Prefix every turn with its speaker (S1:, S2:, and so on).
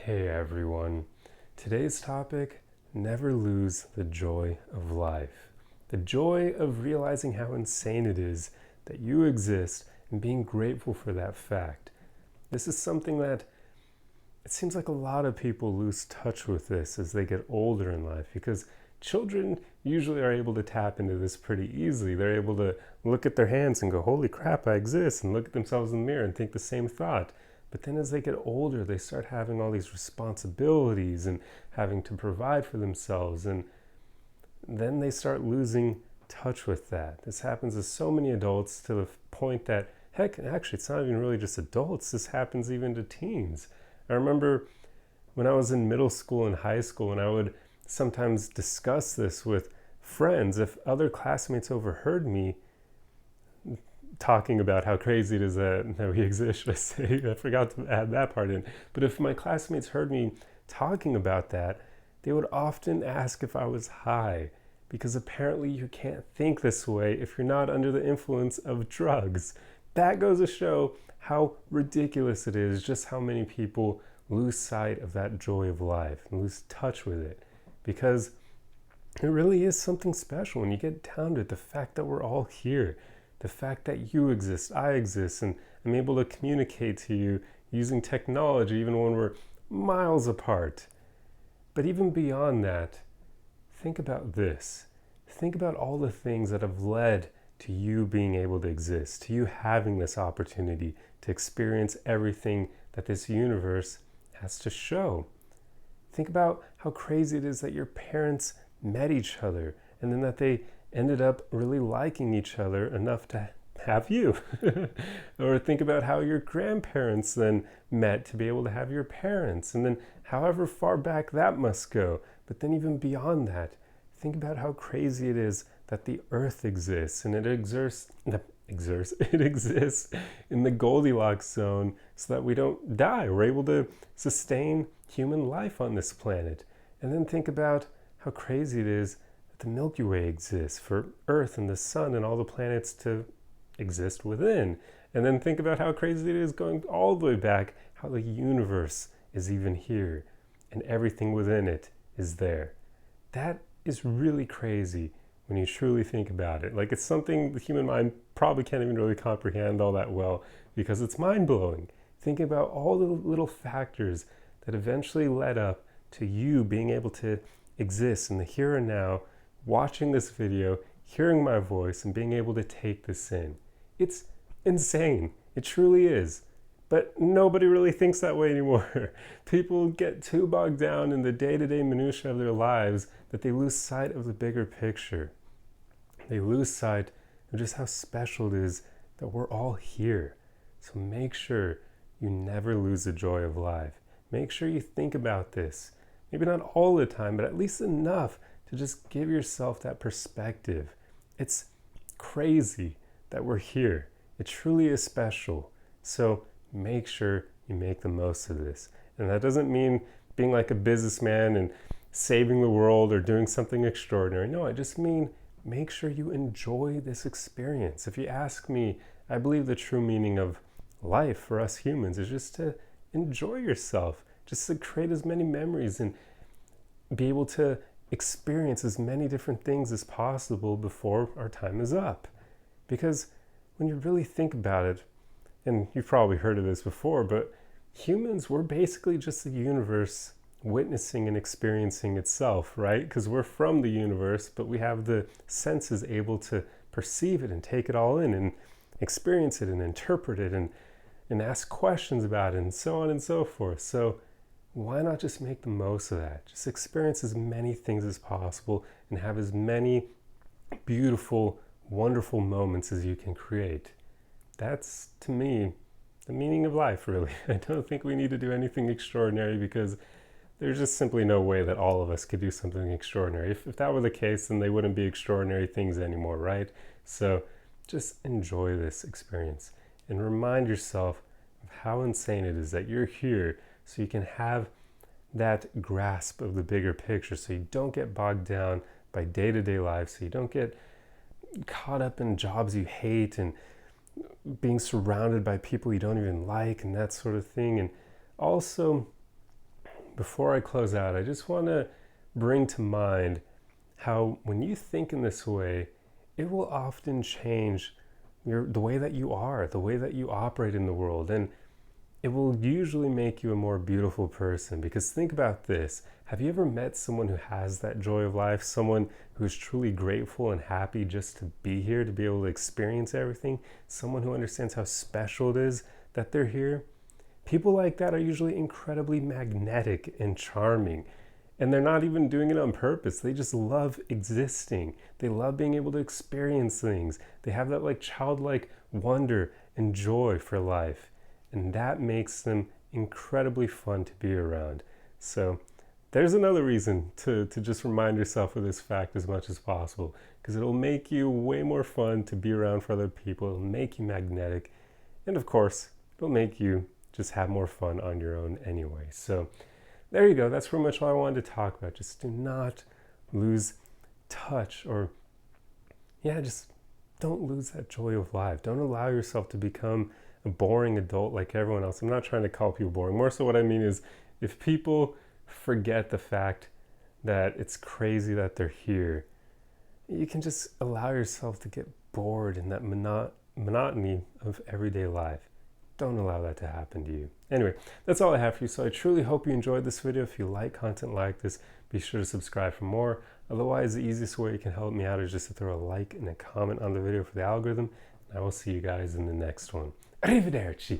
S1: Hey everyone. Today's topic, never lose the joy of life. The joy of realizing how insane it is that you exist and being grateful for that fact. This is something that it seems like a lot of people lose touch with this as they get older in life because children usually are able to tap into this pretty easily. They're able to look at their hands and go, holy crap, I exist, and look at themselves in the mirror and think the same thought. But then as they get older, they start having all these responsibilities and having to provide for themselves. And then they start losing touch with that. This happens to so many adults to the point that, heck, actually, it's not even really just adults. This happens even to teens. I remember when I was in middle school and high school, and I would sometimes discuss this with friends, if other classmates overheard me talking about how crazy it is that we exist, should I say? I forgot to add that part in. But if my classmates heard me talking about that, they would often ask if I was high, because apparently you can't think this way if you're not under the influence of drugs. That goes to show how ridiculous it is, just how many people lose sight of that joy of life and lose touch with it. Because it really is something special when you get down to it, the fact that we're all here. The fact that you exist, I exist, and I'm able to communicate to you using technology even when we're miles apart. But even beyond that, think about this. Think about all the things that have led to you being able to exist, to you having this opportunity to experience everything that this universe has to show. Think about how crazy it is that your parents met each other and then that they ended up really liking each other enough to have you. Or think about how your grandparents then met to be able to have your parents, and then however far back that must go. But then even beyond that, think about how crazy it is that the earth exists, and it exists in the Goldilocks zone so that we don't die. We're able to sustain human life on this planet. And then think about how crazy it is the Milky Way exists for Earth and the Sun and all the planets to exist within. And then think about how crazy it is going all the way back, how the universe is even here and everything within it is there. That is really crazy when you truly think about it. Like, it's something the human mind probably can't even really comprehend all that well because it's mind-blowing. Think about all the little factors that eventually led up to you being able to exist in the here and now, watching this video, hearing my voice, and being able to take this in. It's insane. It truly is. But nobody really thinks that way anymore. People get too bogged down in the day-to-day minutiae of their lives that they lose sight of the bigger picture. They lose sight of just how special it is that we're all here. So make sure you never lose the joy of life. Make sure you think about this. Maybe not all the time, but at least enough to just give yourself that perspective. It's crazy that we're here. It truly is special. So make sure you make the most of this. And that doesn't mean being like a businessman and saving the world or doing something extraordinary. No, I just mean make sure you enjoy this experience. If you ask me, I believe the true meaning of life for us humans is just to enjoy yourself, just to create as many memories and be able to experience as many different things as possible before our time is up. Because when you really think about it, and you've probably heard of this before, but humans, we're basically just the universe witnessing and experiencing itself, right? Because we're from the universe, but we have the senses able to perceive it and take it all in and experience it and interpret it and ask questions about it and so on and so forth. So why not just make the most of that? Just experience as many things as possible and have as many beautiful, wonderful moments as you can create. That's, to me, the meaning of life, really. I don't think we need to do anything extraordinary because there's just simply no way that all of us could do something extraordinary. If that were the case, then they wouldn't be extraordinary things anymore, right? So just enjoy this experience and remind yourself of how insane it is that you're here so you can have that grasp of the bigger picture, so you don't get bogged down by day-to-day life, so you don't get caught up in jobs you hate and being surrounded by people you don't even like and that sort of thing. And also before I close out, I just want to bring to mind how when you think in this way, it will often change the way that you are, the way that you operate in the world, and it will usually make you a more beautiful person. Because think about this. Have you ever met someone who has that joy of life? Someone who's truly grateful and happy just to be here, to be able to experience everything? Someone who understands how special it is that they're here? People like that are usually incredibly magnetic and charming. And they're not even doing it on purpose. They just love existing. They love being able to experience things. They have that like childlike wonder and joy for life. And that makes them incredibly fun to be around. So there's another reason to just remind yourself of this fact as much as possible, because it'll make you way more fun to be around for other people. It'll make you magnetic. And of course, it'll make you just have more fun on your own anyway. So there you go. That's pretty much all I wanted to talk about. Just do not lose touch, or just don't lose that joy of life. Don't allow yourself to become a boring adult like everyone else. I'm not trying to call people boring. More so what I mean is, if people forget the fact that it's crazy that they're here, you can just allow yourself to get bored in that monotony of everyday life. Don't allow that to happen to you. Anyway, that's all I have for you. So I truly hope you enjoyed this video. If you like content like this, be sure to subscribe for more. Otherwise, the easiest way you can help me out is just to throw a like and a comment on the video for the algorithm. And I will see you guys in the next one. Arrivederci.